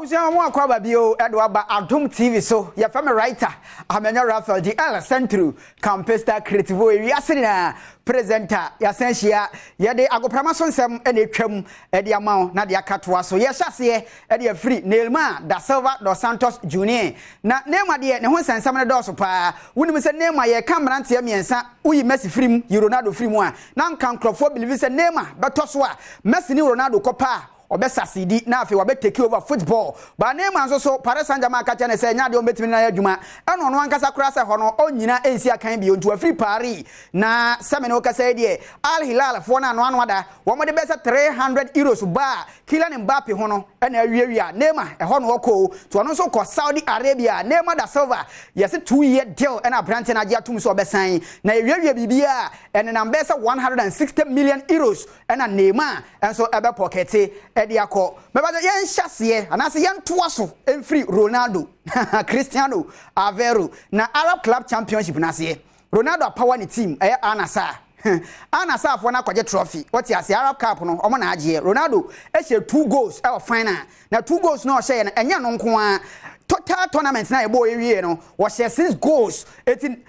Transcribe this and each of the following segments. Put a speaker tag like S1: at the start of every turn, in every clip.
S1: Obviously, I'm going to be Adom TV, so you're from a writer. I'm a Rafael the Ella Centro, Campesta Creative, Yasina, presenter, Yasensia, Yade Agopramason, some any trim at the amount, Nadia Catwa, so yes, I say, at your free Nelma, Da Silva, Dos Santos Jr. Now, name my dear, no one sends some of the doors of fire. When we say name my camera and me and son, we Messi Free, Ronaldo Free one. Now, come Crawford, believe it's a name, but Toswa, Messi Ronaldo Copa. Obesa CD na afi wabe take over football ba na man so Paris Saint-Germain ka chane say nya de o betimi na adwuma eno no ankasa kura se ho no onyina ensi akan bi onto afri Paris na semene o ka say de Al Hilal fo na no ada wo mo de besa 300 euros ba Kylian Mbappe ho no na awiawia Neymar e ho no ko to no so ko Saudi Arabia Neymar da Silva yes 2-year deal na brand na agi atum so obesan na awiawia bibia ene na besa 160 million euros na Neymar enso ebe pocket Ediako, but yan chassis, and as a young twasso, and free Ronaldo, Cristiano, Aveiro, na Arab Club Championship Nasie. Ronaldo power ni team, Anasa. Anasa for na kwaje trophy. What you say Arab Cup no, omo na agie. Ronaldo, e 2 goals our final. Now 2 goals no share and enya no nko total tournament na e boy ewie no, was share 6 goals. It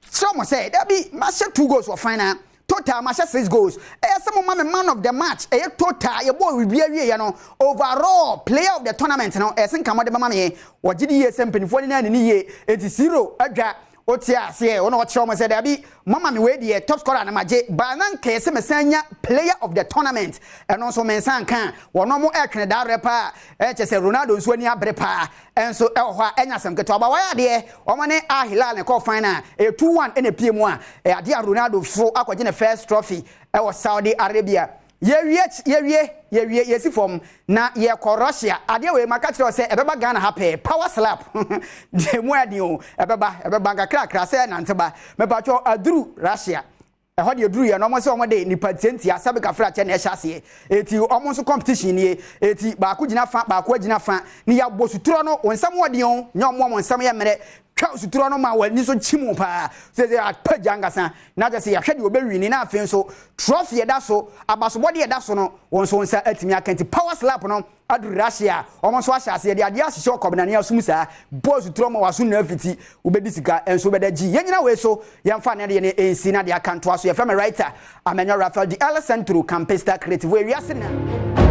S1: someone say there be match 2 goals for final. Total match 6 goals. Some man of the match. Total your boy will be a overall player of the tournament. Now, as in Kamade Mamma, what did he say? 49 in year 0. Otia say, ono choma said abi mama me we the top scorer na maje ba nan kese mesanya player of the tournament and also mensan kan wono mo ekne da repa chese Ronaldo nso ani abrepa enso ehwa enya sam keto ba waya de o mane Al Hilal ne call final 2-1 ene pie mu a ade Ronaldo so akwaje ne first trophy e was Saudi Arabia ye si form na ye ko Russia ade we maka kire say ebeba Ghana happy power slap de mu ade o ebeba kakra say na nteba me ba cho aduru Russia e ho de aduru ye no mo say o mo de nipa tienti asabe kafra che na e hyase eti o mo so competition ni eti ba ko gina fa ba ko gina fa ni ya bosuturo no wonsam wode on nya mo wonsam ye mere twa suturo no ma wani so chimu pa say apagangasa na just ya hwede obewi ni na afen so trophy da so abasobode da so no wonso wonsa atimi akanti power slap no adu Russia omo so ahyase de ade ahyehye okobna ne asum sa boss turo ma waso na afiti obedi sika enso bedaji yenyina we so yemfa ne de ne ensi na de akanto aso ye from a writer amenya Rafael the Ella Centro Campesta Creative we wiase na